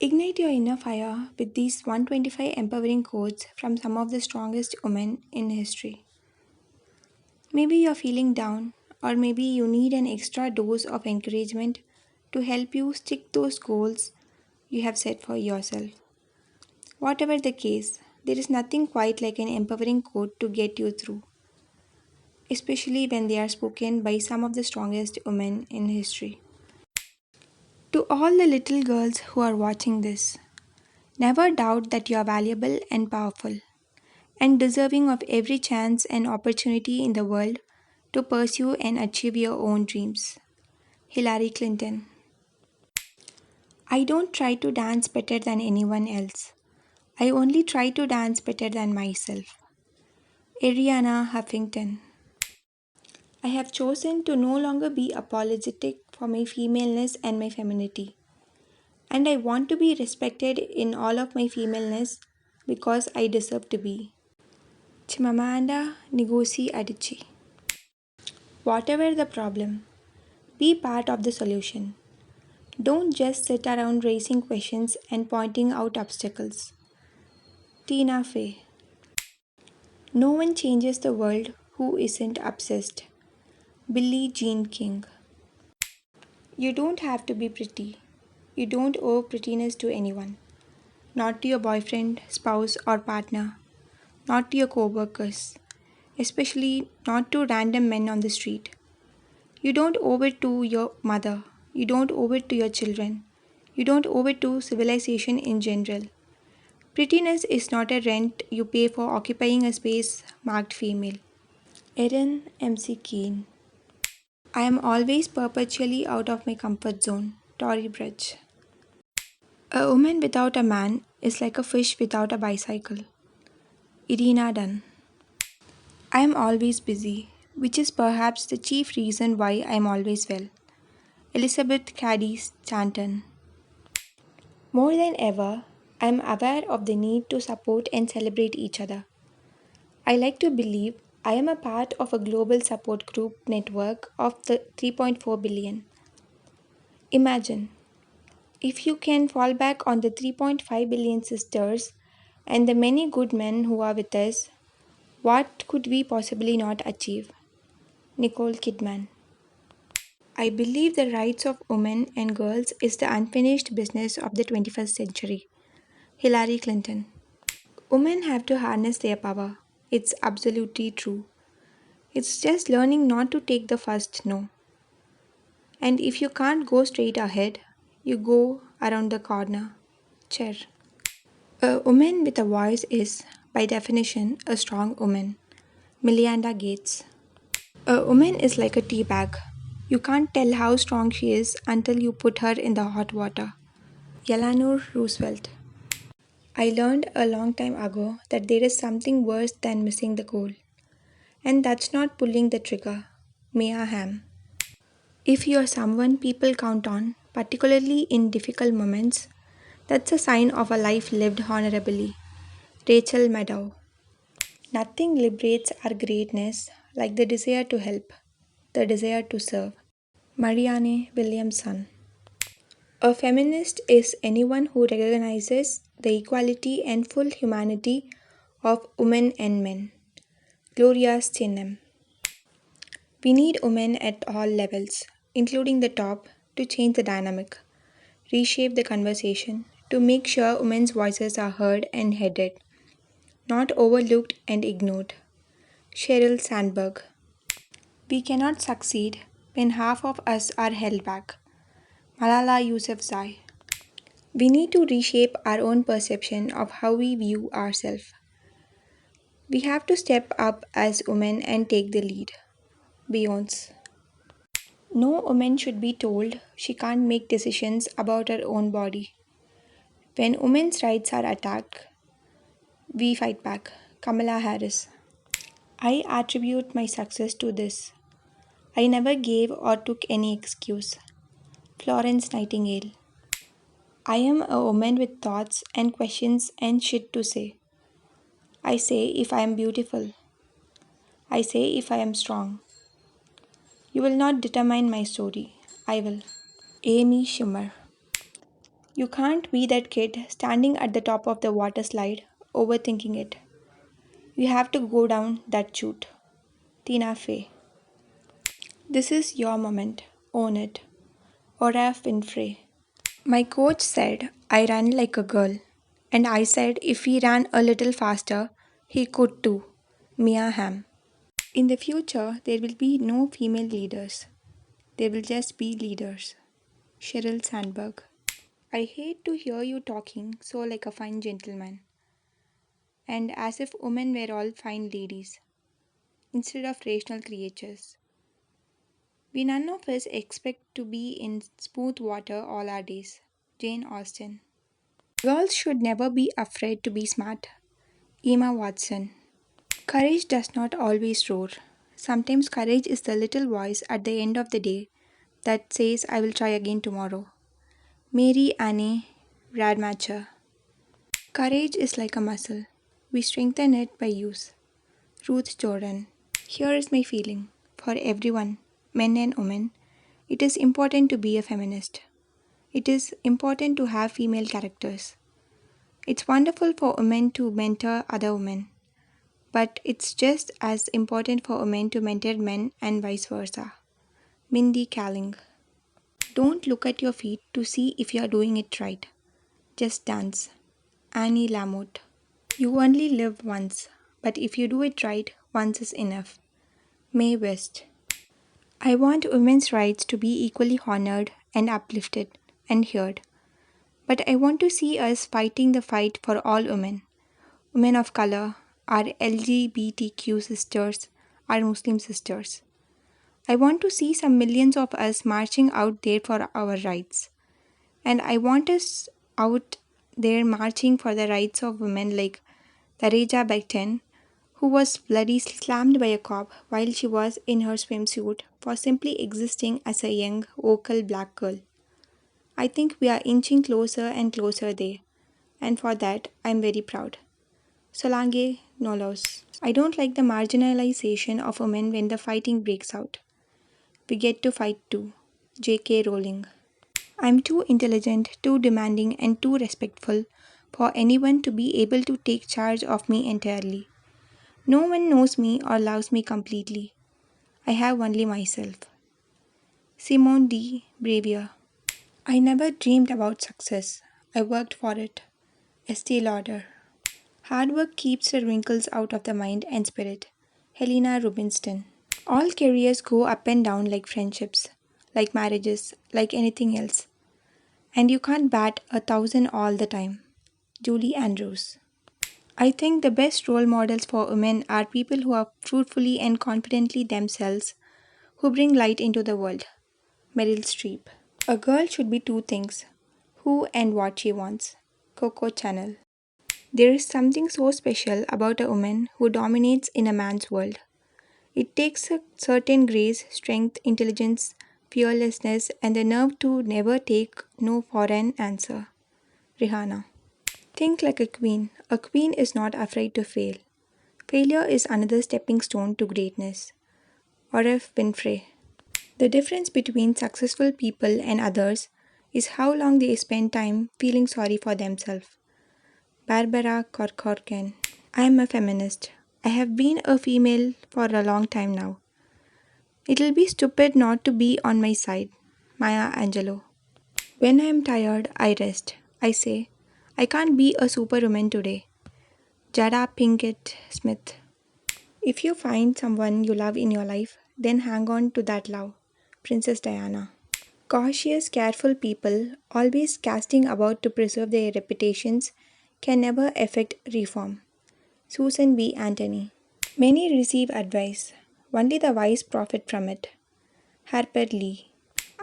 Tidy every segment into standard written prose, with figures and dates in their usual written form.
Ignite your inner fire with these 125 empowering quotes from some of the strongest women in history. Maybe you're feeling down, or maybe you need an extra dose of encouragement to help you stick those goals you have set for yourself. Whatever the case, there is nothing quite like an empowering quote to get you through, especially when they are spoken by some of the strongest women in history. To all the little girls who are watching this, never doubt that you are valuable and powerful, and deserving of every chance and opportunity in the world to pursue and achieve your own dreams. Hillary Clinton. I don't try to dance better than anyone else. I only try to dance better than myself. Ariana Huffington. I have chosen to no longer be apologetic for my femaleness and my femininity. And I want to be respected in all of my femaleness because I deserve to be. Chimamanda Ngozi Adichie. Whatever the problem, be part of the solution. Don't just sit around raising questions and pointing out obstacles. Tina Fey. No one changes the world who isn't obsessed. Billie Jean King. You don't have to be pretty. You don't owe prettiness to anyone. Not to your boyfriend, spouse, or partner. Not to your co-workers. Especially not to random men on the street. You don't owe it to your mother. You don't owe it to your children. You don't owe it to civilization in general. Prettiness is not a rent you pay for occupying a space marked female. Erin MC Keane. I am always perpetually out of my comfort zone. Tory Burch. A woman without a man is like a fish without a bicycle. Irina Dunn. I am always busy, which is perhaps the chief reason why I am always well. Elizabeth Cady Stanton. More than ever, I am aware of the need to support and celebrate each other. I like to believe I am a part of a global support group network of the 3.4 billion. Imagine if you can fall back on the 3.5 billion sisters and the many good men who are with us, what could we possibly not achieve? Nicole Kidman. I believe the rights of women and girls is the unfinished business of the 21st century. Hillary Clinton. Women have to harness their power. It's absolutely true. It's just learning not to take the first no. And if you can't go straight ahead, you go around the corner. Chair. A woman with a voice is, by definition, a strong woman. Melinda Gates. A woman is like a tea bag. You can't tell how strong she is until you put her in the hot water. Eleanor Roosevelt. I learned a long time ago that there is something worse than missing the goal. And that's not pulling the trigger. Mia Hamm. If you are someone people count on, particularly in difficult moments, that's a sign of a life lived honorably. Rachel Maddow. Nothing liberates our greatness like the desire to help, the desire to serve. Marianne Williamson. A feminist is anyone who recognizes the equality and full humanity of women and men. Gloria Steinem. We need women at all levels, including the top, to change the dynamic, reshape the conversation, to make sure women's voices are heard and heeded, not overlooked and ignored. Sheryl Sandberg. We cannot succeed when half of us are held back. Malala Yousafzai. We need to reshape our own perception of how we view ourselves. We have to step up as women and take the lead. Beyonce. No woman should be told she can't make decisions about her own body. When women's rights are attacked, we fight back. Kamala Harris. I attribute my success to this. I never gave or took any excuse. Florence Nightingale. I am a woman with thoughts and questions and shit to say. I say if I am beautiful. I say if I am strong. You will not determine my story. I will. Amy Schumer. You can't be that kid standing at the top of the water slide, overthinking it. You have to go down that chute. Tina Fey. This is your moment. Own it. Oraf Winfrey. My coach said I ran like a girl, and I said if he ran a little faster, he could too. Mia Hamm. In the future, there will be no female leaders. There will just be leaders. Sheryl Sandberg. I hate to hear you talking so like a fine gentleman, and as if women were all fine ladies, instead of rational creatures. We none of us expect to be in smooth water all our days. Jane Austen. Girls should never be afraid to be smart. Emma Watson. Courage does not always roar. Sometimes courage is the little voice at the end of the day that says, I will try again tomorrow. Mary Annie Radmacher. Courage is like a muscle. We strengthen it by use. Ruth Jordan. Here is my feeling. For everyone, men and women, it is important to be a feminist. It is important to have female characters. It's wonderful for women to mentor other women, but it's just as important for women to mentor men and vice versa. Mindy Kaling. Don't look at your feet to see if you are doing it right. Just dance. Annie Lamott. You only live once, but if you do it right, once is enough. Mae West. I want women's rights to be equally honored and uplifted and heard. But I want to see us fighting the fight for all women. Women of color, our LGBTQ sisters, our Muslim sisters. I want to see some millions of us marching out there for our rights. And I want us out there marching for the rights of women like Tareja Becton, who was bloody slammed by a cop while she was in her swimsuit for simply existing as a young, vocal black girl. I think we are inching closer and closer there, and for that I am very proud. Solange Knowles. I don't like the marginalization of women when the fighting breaks out. We get to fight too. J.K. Rowling. I'm too intelligent, too demanding, and too respectful for anyone to be able to take charge of me entirely. No one knows me or loves me completely. I have only myself. Simone de Beauvoir. I never dreamed about success. I worked for it. Estee Lauder. Hard work keeps the wrinkles out of the mind and spirit. Helena Rubinstein. All careers go up and down like friendships, like marriages, like anything else. And you can't bat 1,000 all the time. Julie Andrews. I think the best role models for women are people who are fruitfully and confidently themselves, who bring light into the world. Meryl Streep. A girl should be two things: who and what she wants. Coco Chanel. There is something so special about a woman who dominates in a man's world. It takes a certain grace, strength, intelligence, fearlessness, and the nerve to never take no for an answer. Rihanna. Think like a queen. A queen is not afraid to fail. Failure is another stepping stone to greatness. Orif Winfrey. The difference between successful people and others is how long they spend time feeling sorry for themselves. Barbara Corcoran. I am a feminist. I have been a female for a long time now. It'll be stupid not to be on my side. Maya Angelou. When I am tired, I rest. I say, I can't be a superwoman today. Jada Pinkett Smith. If you find someone you love in your life, then hang on to that love. Princess Diana. Cautious, careful people, always casting about to preserve their reputations, can never effect reform. Susan B. Anthony. Many receive advice, only the wise profit from it. Harper Lee.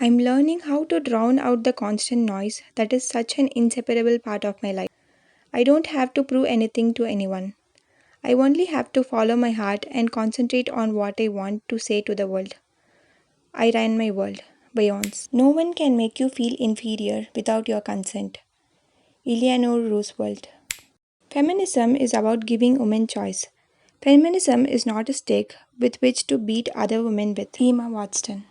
I'm learning how to drown out the constant noise that is such an inseparable part of my life. I don't have to prove anything to anyone. I only have to follow my heart and concentrate on what I want to say to the world. I ran my world. Beyonce. No one can make you feel inferior without your consent. Eleanor Roosevelt. Feminism is about giving women choice. Feminism is not a stick with which to beat other women with. Emma Watson.